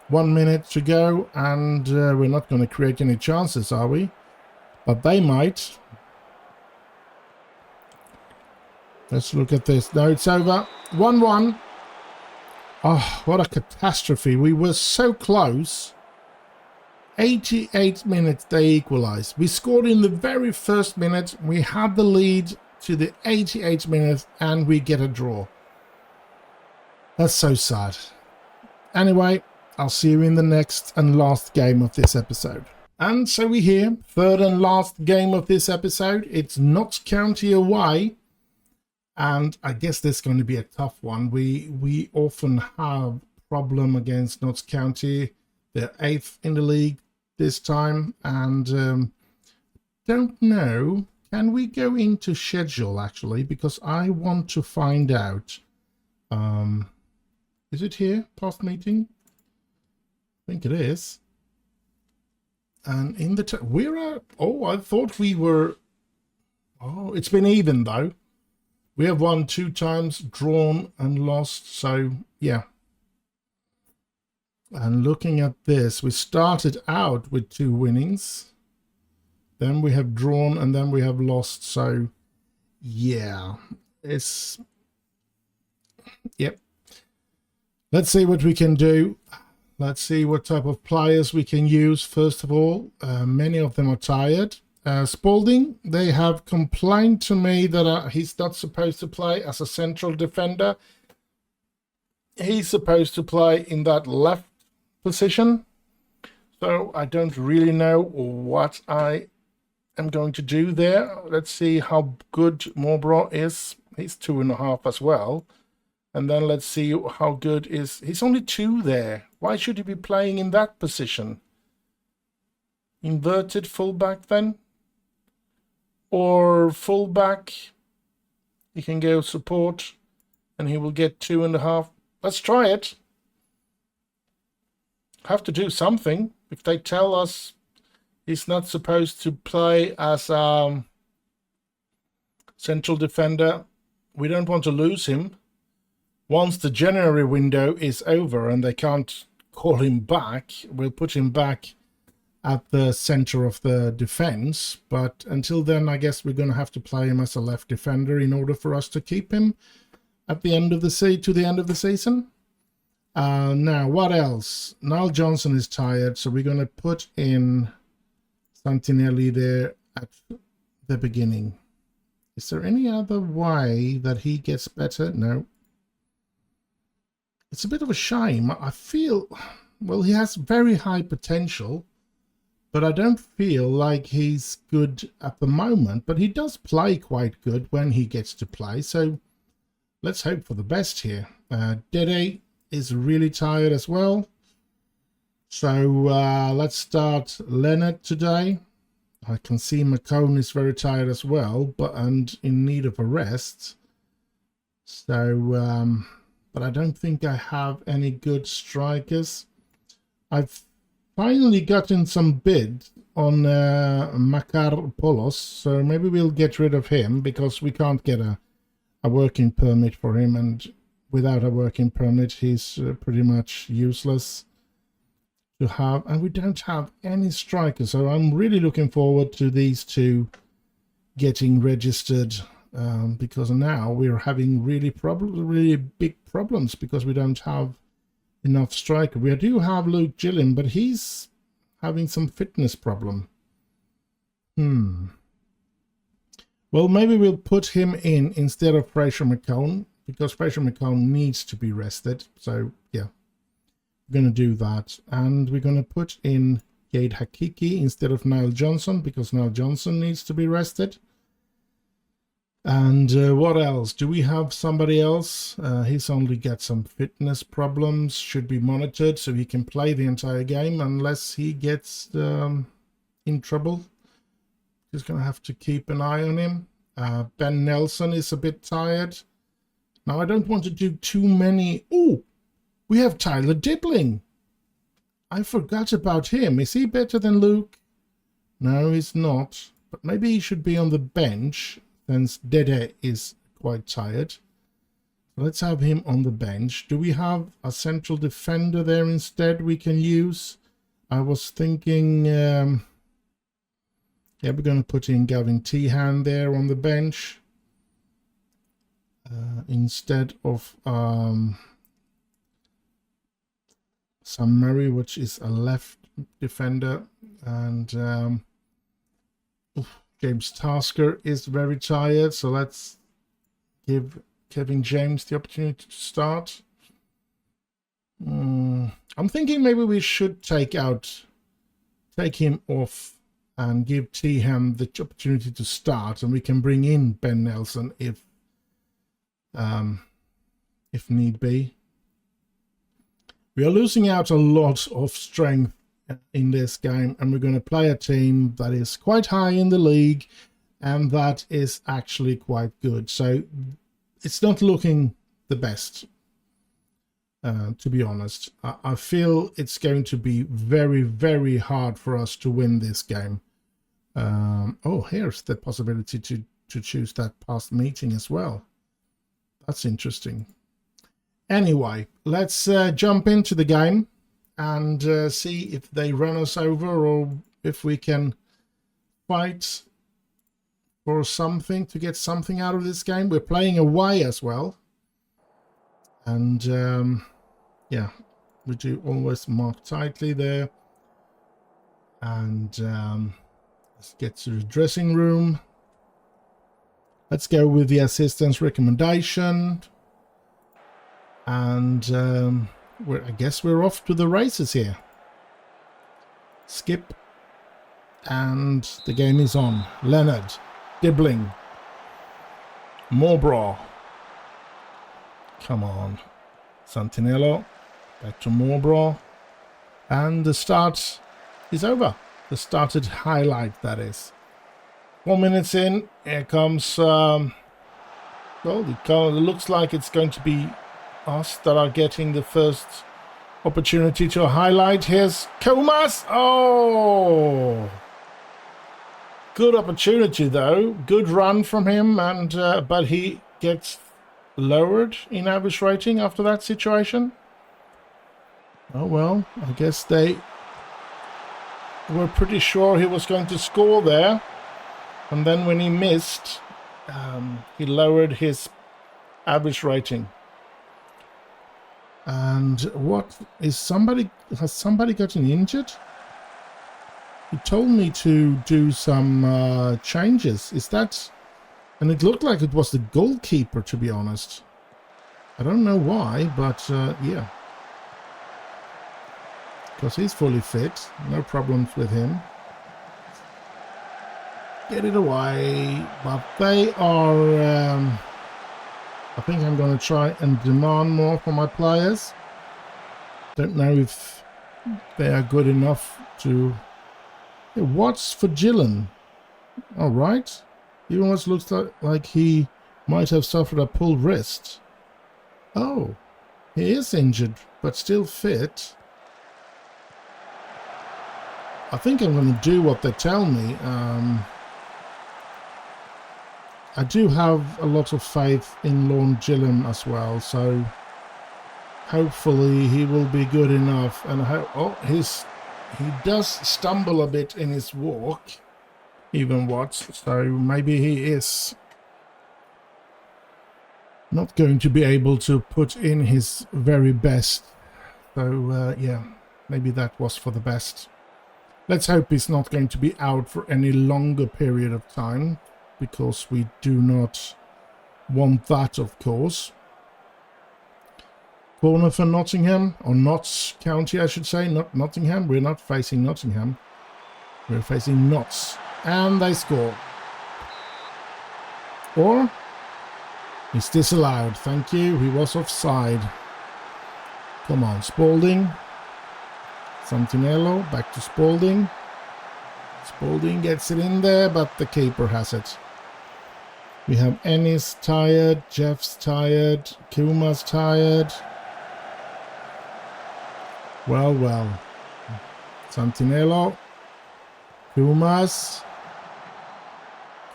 1 minute to go, and we're not going to create any chances, are we? But they might. Let's look at this. No, it's over. 1-1. Oh, what a catastrophe. We were so close. 88 minutes they equalized. We scored in the very first minute. We had the lead to the 88th minute and we get a draw. That's so sad. Anyway, I'll see you in the next and last game of this episode. And so we're here, third and last game of this episode. It's Notts County away. And I guess this is going to be a tough one. We often have problem against Notts County. They're 8th in the league this time. And don't know, can we go into schedule actually? Because I want to find out. Is it here, past meeting? I think it is. And in the we're at, oh, I thought we were, oh, it's been even though. We have won 2 times, drawn and lost, so yeah. And looking at this, we started out with 2 winnings. Then we have drawn and then we have lost, so yeah. It's, yep. Let's see what we can do. Let's see what type of players we can use. First of all, many of them are tired. Spalding, they have complained to me that he's not supposed to play as a central defender. He's supposed to play in that left position. So I don't really know what I am going to do there. Let's see how good Morbro is. He's 2.5 as well. And then let's see how good is... He's only 2 there. Why should he be playing in that position? Inverted fullback then? Or fullback? He can go support and he will get 2.5. Let's try it. Have to do something. If they tell us he's not supposed to play as a central defender, we don't want to lose him. Once the January window is over and they can't call him back, we'll put him back at the center of the defense. But until then, I guess we're going to have to play him as a left defender in order for us to keep him at the end of the season. Now, what else? Niall Johnson is tired, so we're going to put in Santinelli there at the beginning. Is there any other way that he gets better? No. It's a bit of a shame. I feel, well, he has very high potential, but I don't feel like he's good at the moment. But he does play quite good when he gets to play, so let's hope for the best here. Dede is really tired as well. So let's start Leonard today. I can see McCone is very tired as well, and in need of a rest. So, but I don't think I have any good strikers. I've finally gotten some bid on Makar Polos, so maybe we'll get rid of him because we can't get a working permit for him, and without a working permit he's pretty much useless to have, and we don't have any strikers, so I'm really looking forward to these 2 getting registered. Because now we're having really big problems because we don't have enough striker. We do have Luke Gillen, but he's having some fitness problem. Well, maybe we'll put him in instead of Fraser McCone, because Fraser McCone needs to be rested. So yeah, we're going to do that, and we're going to put in Gade Hakiki instead of Niall Johnson, because Niall Johnson needs to be rested. And what else? Do we have somebody else? He's only got some fitness problems, should be monitored so he can play the entire game unless he gets in trouble. Just going to have to keep an eye on him. Ben Nelson is a bit tired. Now, I don't want to do too many... Oh, we have Tyler Dibbling. I forgot about him. Is he better than Luke? No, he's not. But maybe he should be on the bench, since Dede is quite tired. Let's have him on the bench. Do we have a central defender there instead we can use? I was thinking, yeah, we're going to put in Gavin Tehan there on the bench. Instead of Sam Murray, which is a left defender, and James Tasker is very tired, so let's give Kevin James the opportunity to start. I'm thinking maybe we should take him off and give T-Ham the opportunity to start, and we can bring in Ben Nelson if need be. We are losing out a lot of strength in this game, and we're going to play a team that is quite high in the league and that is actually quite good. So it's not looking the best, to be honest. I feel it's going to be very, very hard for us to win this game. Oh, here's the possibility to choose that past meeting as well. That's interesting. Anyway, let's jump into the game and see if they run us over or if we can fight for something, to get something out of this game. We're playing away as well. And yeah, we do always mark tightly there. And let's get to the dressing room. Let's go with the assistant's recommendation. And I guess we're off to the races here. Skip. And the game is on. Leonard. Dibbling. Morbrough. Come on. Santinello. Back to Morbrough. And the start is over. The started highlight, that is. 4 minutes in. Here comes... well, it looks like it's going to be us that are getting the first opportunity to highlight. Here's Comas. Oh! Good opportunity, though. Good run from him, and but he gets lowered in average rating after that situation. Oh, well, I guess they were pretty sure he was going to score there. And then when he missed, he lowered his average rating. And what is has somebody gotten injured? He told me to do some changes. Is that... And it looked like it was the goalkeeper, to be honest. I don't know why, but yeah. Because he's fully fit. No problems with him. Get it away. But they are... I think I'm going to try and demand more from my players. Don't know if they are good enough to... What's for Gillen? All right. He almost looks like he might have suffered a pulled wrist. Oh, he is injured, but still fit. I think I'm going to do what they tell me. I do have a lot of faith in Lorne Gillen as well, so hopefully he will be good enough. And he does stumble a bit in his walk, even Watts, so maybe he is not going to be able to put in his very best. So yeah, maybe that was for the best. Let's hope he's not going to be out for any longer period of time, because we do not want that, of course. Corner for Nottingham, or Notts County, I should say, not Nottingham. We're not facing Nottingham. We're facing Notts. And they score. Or it's disallowed. Thank you. He was offside. Come on, Spalding. Santinello, back to Spalding. Spalding gets it in there, but the keeper has it. We have Ennis tired, Jeff's tired, Kuma's tired. Well, well. Santinello. Kumas.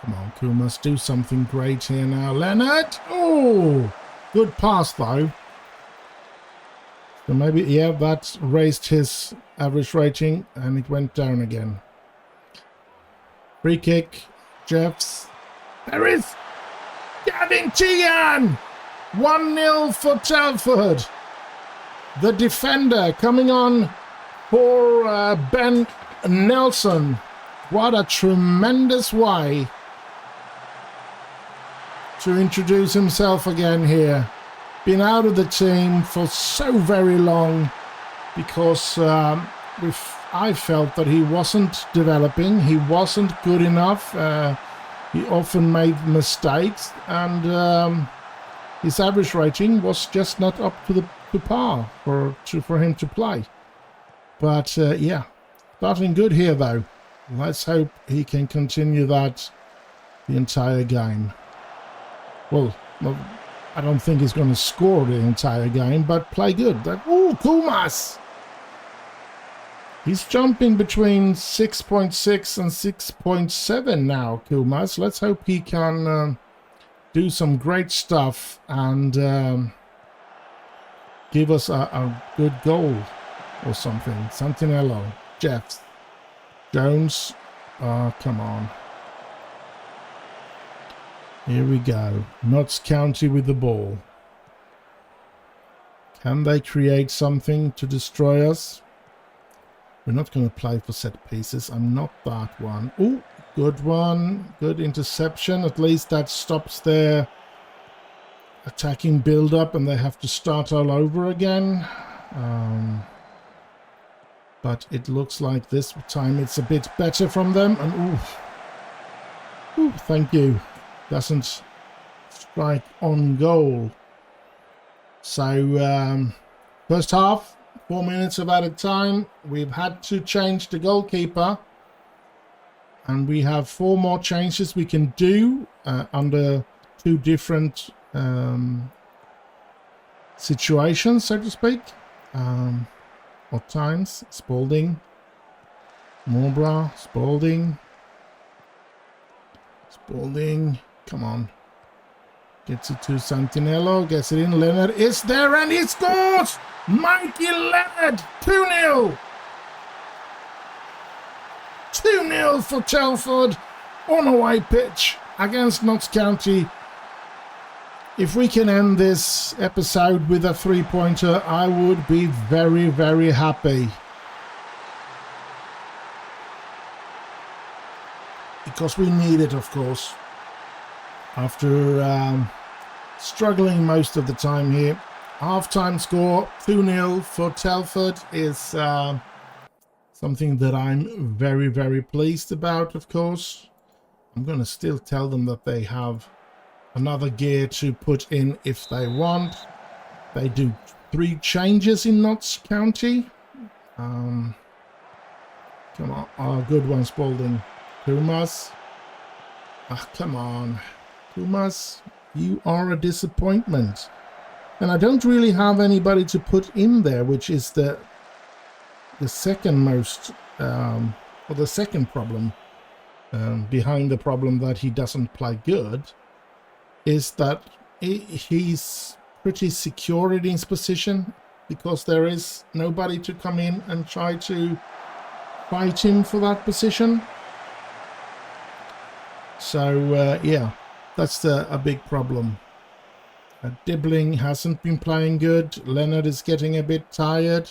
Come on, Kumas, do something great here now. Leonard! Oh! Good pass, though. So maybe, yeah, that raised his average rating, and it went down again. Free kick. Jeffs. There is Gavin Tian! 1-0 for Telford. The defender coming on for Ben Nelson. What a tremendous way to introduce himself again here. Been out of the team for so very long because I felt that he wasn't developing, he wasn't good enough, he often made mistakes, and his average rating was just not up to par for him to play. But yeah, starting good here though. Let's hope he can continue that the entire game. Well, I don't think he's going to score the entire game, but play good. Oh, Kumas! He's jumping between 6.6 and 6.7 now, Kumas. Let's hope he can do some great stuff and give us a good goal or something. Santinello, Jeffs, Jones. Oh, come on. Here we go. Notts County with the ball. Can they create something to destroy us? We're not going to play for set pieces. I'm not that one. Oh, good one. Good interception. At least that stops their attacking build-up and they have to start all over again. But it looks like this time it's a bit better from them. And ooh, thank you. Doesn't strike on goal. So first half, 4 minutes of added time. We've had to change the goalkeeper, and we have 4 more changes we can do under 2 different situations, so to speak, or times. Spalding, Morbra, Spalding, come on. Gets it to Santinello, gets it in. Leonard is there and he scores! Mikey Leonard, 2-0. 2-0 for Telford on away pitch against Notts County. If we can end this episode with a 3-pointer, I would be very, very happy. Because we need it, of course. After struggling most of the time here. Half-time score, 2-0 for Telford is something that I'm very, very pleased about, of course. I'm going to still tell them that they have another gear to put in if they want. They do 3 changes in Notts County. Come on. Oh, good one, Spalding. Kumas. Ah, come on. Kumas, you are a disappointment. And I don't really have anybody to put in there, which is the second most, or the second problem behind the problem that he doesn't play good, is that he's pretty secure in his position because there is nobody to come in and try to fight him for that position. So, yeah, that's a big problem. Dibbling hasn't been playing good. Leonard is getting a bit tired.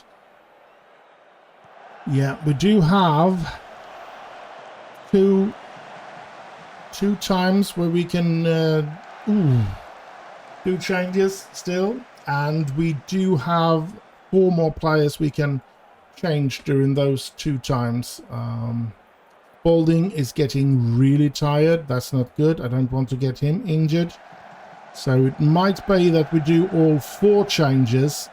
Yeah, we do have two times where we can do changes still. And we do have 4 more players we can change during those 2 times. Spalding is getting really tired. That's not good. I don't want to get him injured. So it might be that we do all 4 changes.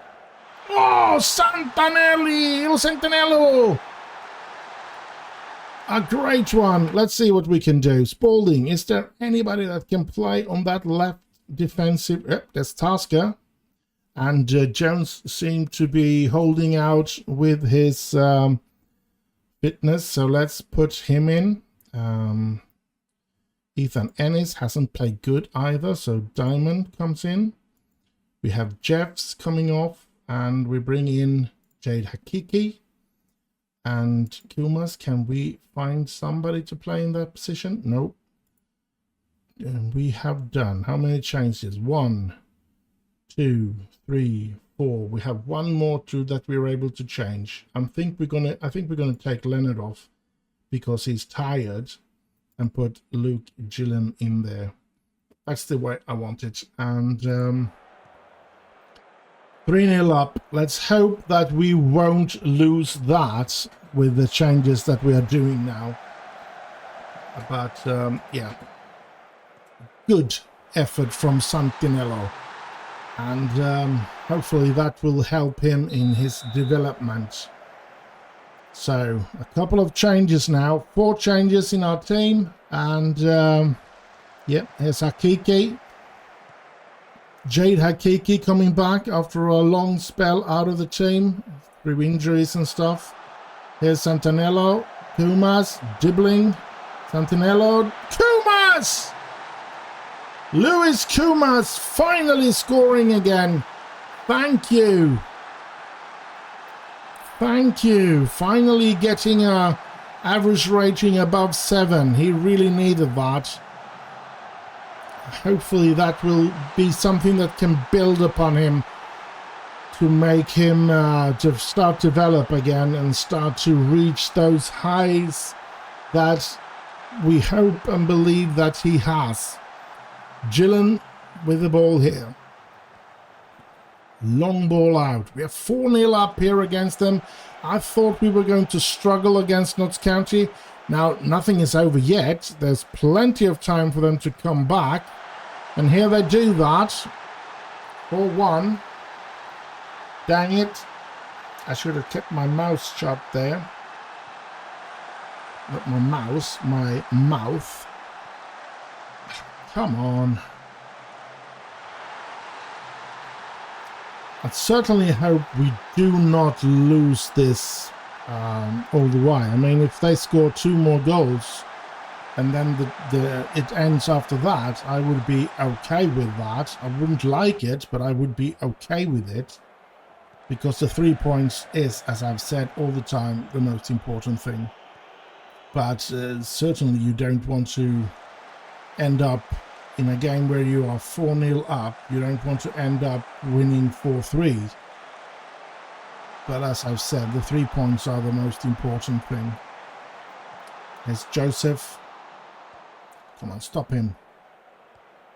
Oh, Santinello! A great one. Let's see what we can do. Spalding, is there anybody that can play on that left defensive? Yep, that's Tasker. And Jones seemed to be holding out with his fitness. So let's put him in. Ethan Ennis hasn't played good either, so Diamond comes in. We have Jeffs coming off, and we bring in Jade Hakiki. And Kumas, can we find somebody to play in that position? Nope. And we have done how many changes? 1, 2, 3, 4. We have one more that we're able to change. I think we're gonna take Leonard off because he's tired and put Luke Gillen in there. That's the way I want it. And 3-0 up. Let's hope that we won't lose that with the changes that we are doing now. But yeah, good effort from Santinello. And hopefully that will help him in his development. So a couple of changes now, 4 changes in our team. And yeah, here's Hakiki. Jade Hakiki coming back after a long spell out of the team through injuries and stuff. Here's Santinello, Kumas, dribbling. Santinello, Kumas! Luis Kumas finally scoring again. Thank you. Thank you. Finally getting a average rating above 7. He really needed that. Hopefully that will be something that can build upon him to make him to start develop again and start to reach those highs that we hope and believe that he has. Gillen with the ball here. Long ball out. We are 4-0 up here against them. I thought we were going to struggle against Notts County. Now, nothing is over yet. There's plenty of time for them to come back. And here they do that. 4-1. Dang it. I should have kept my mouse shut there. Not my mouse, my mouth. Come on. I certainly hope we do not lose this all the way. I mean, if they score 2 more goals and then it ends after that, I would be okay with that. I wouldn't like it, but I would be okay with it. Because the 3 points is, as I've said all the time, the most important thing. But certainly you don't want to end up in a game where you are 4-0 up. You don't want to end up winning 4-3. But as I've said, the 3 points are the most important thing. Here's Joseph. Come on, stop him.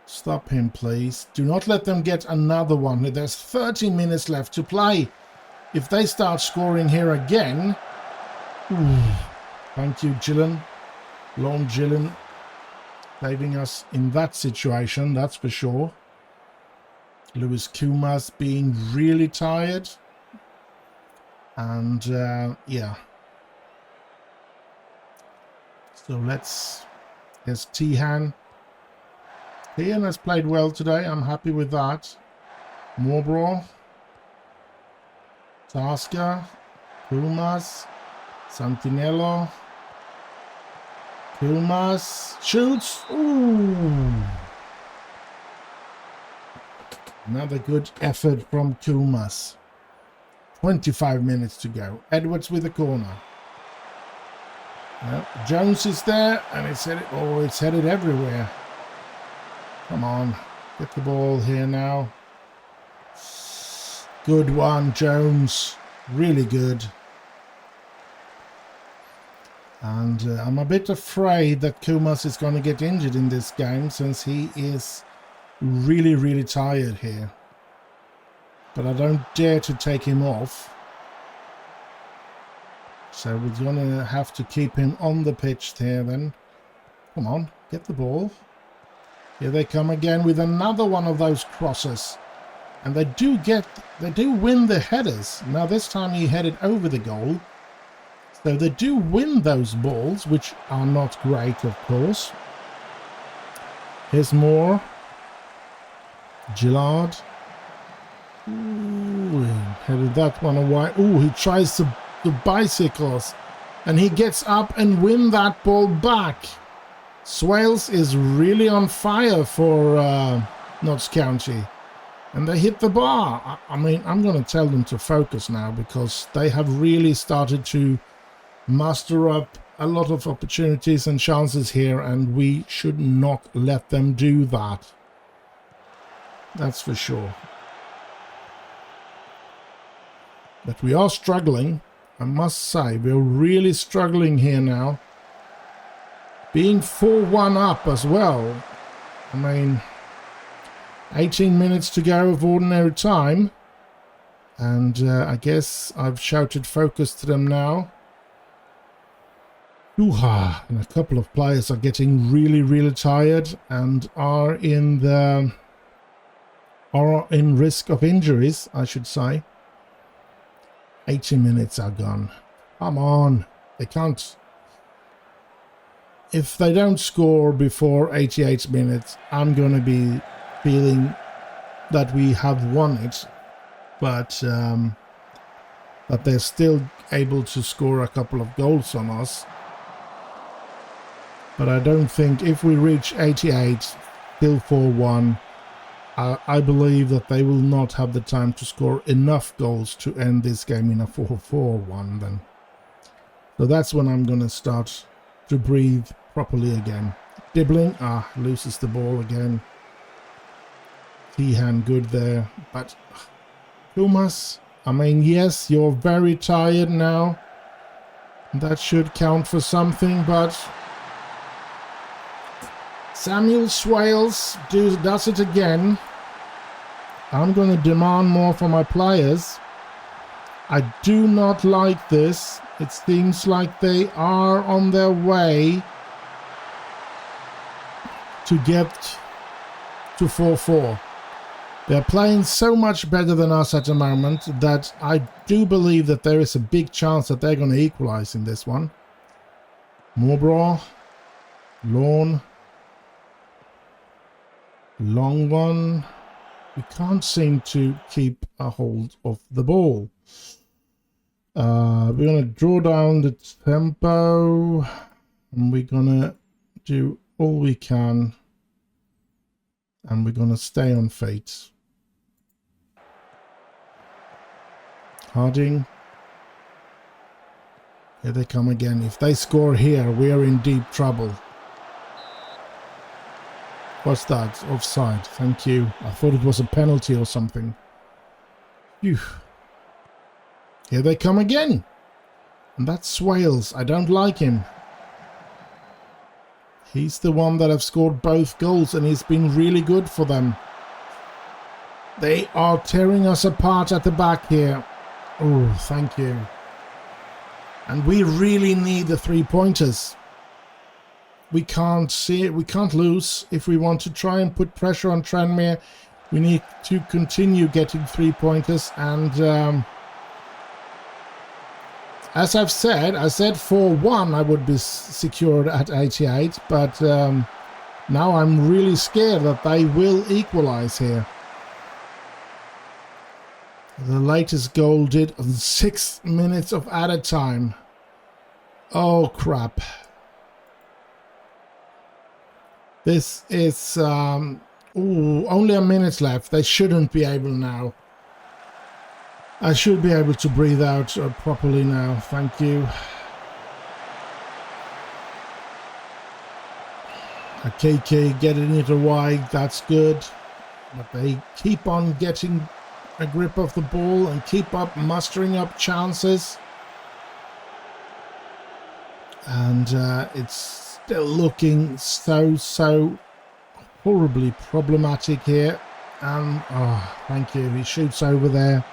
Stop him, please. Do not let them get another one. There's 30 minutes left to play. If they start scoring here again... Ooh, thank you, Gillen. Lone Gillen saving us in that situation, that's for sure. Luis Kumas being really tired. And, yeah. So here's Tihan. Tihan has played well today. I'm happy with that. Morbro. Tasker. Kumas. Santinello. Kumas. Shoots. Ooh. Another good effort from Kumas. 25 minutes to go. Edwards with the corner. Well, Jones is there, and it's headed everywhere. Come on, get the ball here now. Good one, Jones. Really good. And I'm a bit afraid that Kumas is going to get injured in this game, since he is really, really tired here. But I don't dare to take him off. So we're going to have to keep him on the pitch here then. Come on, get the ball. Here they come again with another one of those crosses. And they do win the headers. Now this time he headed over the goal. So they do win those balls, which are not great, of course. Here's more. Gillard. Ooh, headed that one away. Ooh, he tries to bicycles. And he gets up and win that ball back. Swales is really on fire for Notts County. And they hit the bar. I mean, I'm going to tell them to focus now, because they have really started to muster up a lot of opportunities and chances here, and we should not let them do that. That's for sure. But we are struggling, I must say. We're really struggling here now. Being 4-1 up as well. I mean, 18 minutes to go of ordinary time. And I guess I've shouted focus to them now. Ooh-ha. And a couple of players are getting really, really tired and are in risk of injuries, I should say. 80 minutes are gone. Come on. They can't. If they don't score before 88 minutes, I'm going to be feeling that we have won it. But they're still able to score a couple of goals on us. But I don't think if we reach 88, still 4-1, I believe that they will not have the time to score enough goals to end this game in a 4-4-1 then. So that's when I'm going to start to breathe properly again. Dibbling, loses the ball again. T-hand good there, but Kumas, I mean, yes, you're very tired now. That should count for something, but Samuel Swales does it again. I'm going to demand more from my players. I do not like this. It seems like they are on their way to get to 4-4. They're playing so much better than us at the moment that I do believe that there is a big chance that they're going to equalize in this one. Morbrough, Lawn, long one. We can't seem to keep a hold of the ball. We're going to draw down the tempo and we're going to do all we can and we're going to stay on fate. Harding. Here they come again. If they score here, we are in deep trouble. What's that? Offside. Thank you. I thought it was a penalty or something. Phew. Here they come again. And that's Swales. I don't like him. He's the one that have scored both goals and he's been really good for them. They are tearing us apart at the back here. Oh, thank you. And we really need the 3-pointers. We can't see it. We can't lose. If we want to try and put pressure on Tranmere, we need to continue getting 3-pointers. And as I've said, I said 4-1 I would be secured at 88. But now I'm really scared that they will equalize here. The latest goal did on 6 minutes of added time. Oh, crap. This is only a minute left. They shouldn't be able now. I should be able to breathe out properly now. Thank you. A KK getting it wide. That's good. But they keep on getting a grip of the ball and keep up mustering up chances. And it's still looking so horribly problematic here. And oh, thank you. He shoots over there.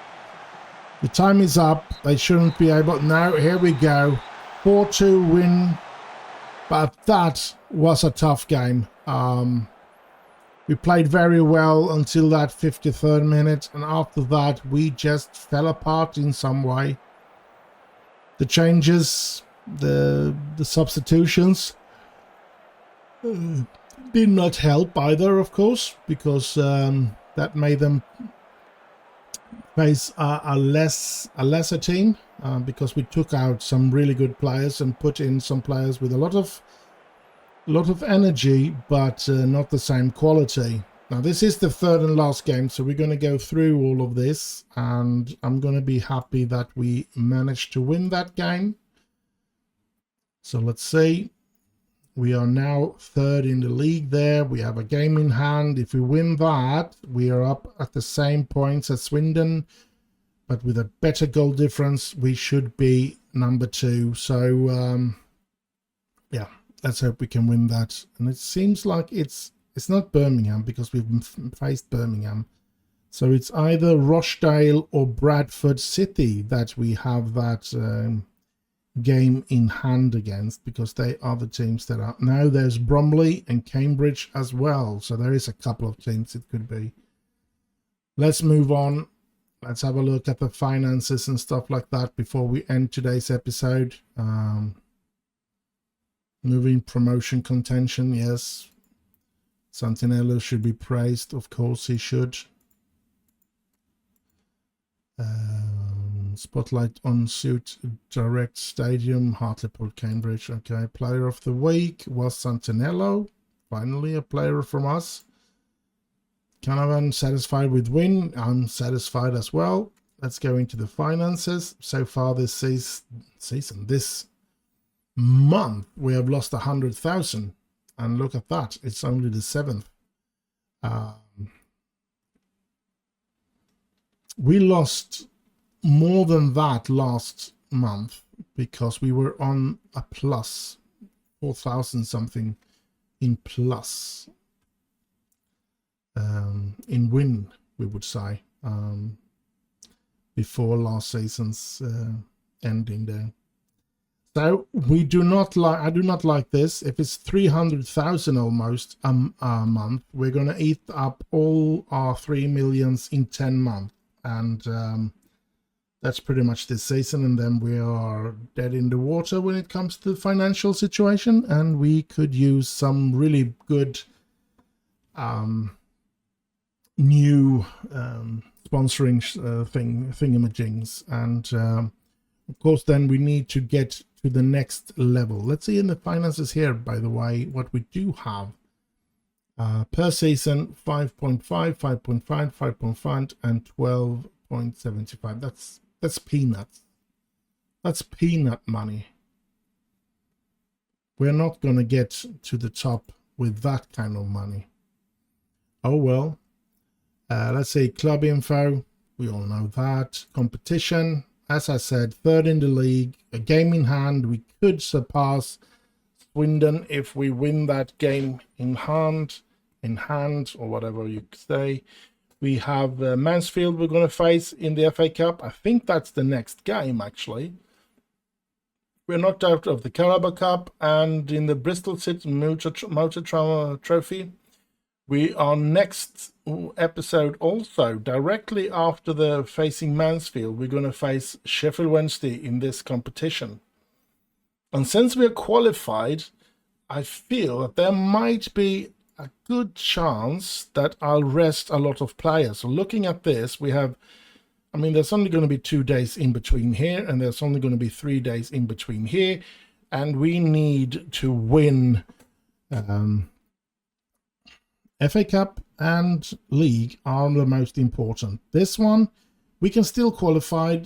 The time is up. They shouldn't be able. No, here we go. 4-2 win. But that was a tough game. We played very well until that 53rd minute. And after that, we just fell apart in some way. The changes, the substitutions did not help either, of course, because that made them face a lesser team, because we took out some really good players and put in some players with a lot of energy, but not the same quality. Now this is the third and last game, so we're going to go through all of this, and I'm going to be happy that we managed to win that game. So let's see. We are now third in the league there. We have a game in hand. If we win that, we are up at the same points as Swindon. but with a better goal difference, we should be number 2. So yeah, let's hope we can win that. And it seems like it's not Birmingham, because we've faced Birmingham. So it's either Rochdale or Bradford City that we have that game in hand against, because they are the teams that are. Now there's Bromley and Cambridge as well. So there is a couple of teams it could be. Let's move on. Let's have a look at the finances and stuff like that before we end today's episode. Moving promotion contention, yes. Santinello should be praised. Of course he should. Spotlight on Suit Direct Stadium, Hartlepool, Cambridge. Okay, player of the week was Santinello. Finally, a player from us. Canavan satisfied with win. I'm satisfied as well. Let's go into the finances. So far this season, this month, we have lost 100,000. And look at that, it's only the 7th. We lost more than that last month because we were on a plus, 4,000 something in plus. In win, we would say, before last season's ending there. So we do not like. I do not like this. If it's 300,000 almost a month, we're gonna eat up all our 3 millions in 10 months, and that's pretty much this season. And then we are dead in the water when it comes to the financial situation, and we could use some really good new sponsoring thingamajigs, and of course then we need to get to the next level. Let's see in the finances here, by the way, what we do have per season: 5.5, 5.5, 5.5, and 12.75. That's peanuts. That's peanut money. We're not gonna get to the top with that kind of money. Oh well. Let's say club info, we all know that. Competition, as I said, 3rd in the league, a game in hand. We could surpass Swindon if we win that game in hand, or whatever you say. We have Mansfield we're going to face in the FA Cup. I think that's the next game, actually. We're knocked out of the Carabao Cup, and in the Bristol City Motor Trophy, we are next episode also, directly after the facing Mansfield, we're going to face Sheffield Wednesday in this competition. And since we're qualified, I feel that there might be a good chance that I'll rest a lot of players. So looking at this, we have, I mean, there's only going to be 2 days in between here, and there's only going to be 3 days in between here, and we need to win FA Cup and League are the most important. This one, we can still qualify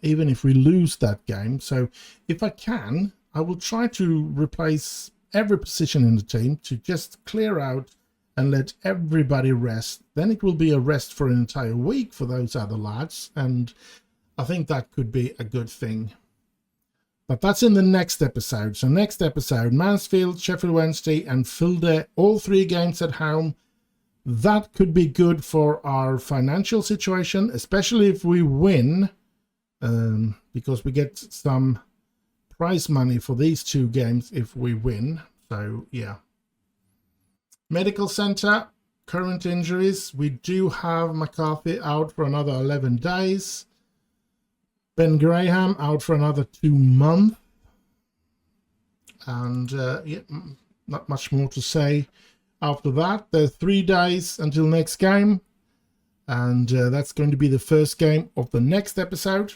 even if we lose that game. So if I can, I will try to replace every position in the team to just clear out and let everybody rest. Then it will be a rest for an entire week for those other lads, and I think that could be a good thing. But that's in the next episode. So next episode, Mansfield, Sheffield Wednesday, and Fulde, all 3 games at home. That could be good for our financial situation, especially if we win, because we get some prize money for these 2 games if we win. So, yeah. Medical Centre, current injuries. We do have McCarthy out for another 11 days. Ben Graham out for another 2 months. And yeah, not much more to say after that. There's 3 days until next game. And that's going to be the first game of the next episode.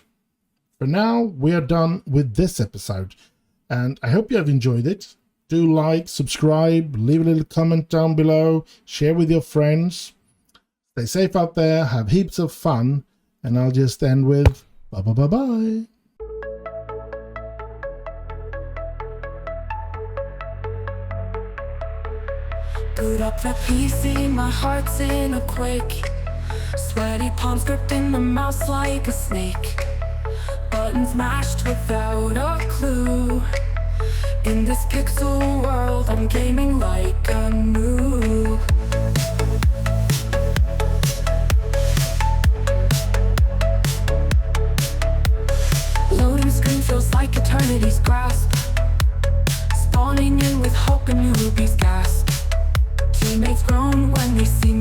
For now, we are done with this episode. And I hope you have enjoyed it. Do like, subscribe, leave a little comment down below, share with your friends. Stay safe out there, have heaps of fun. And I'll just end with bye bye bye bye. Boot up the PC, my heart's in a quake. Sweaty palms gripping the mouse like a snake. Buttons mashed without a clue. In this pixel world, I'm gaming like a noob. Loading screen feels like eternity's grasp. Spawning in with hope and newbies gasp. Teammates groan when they see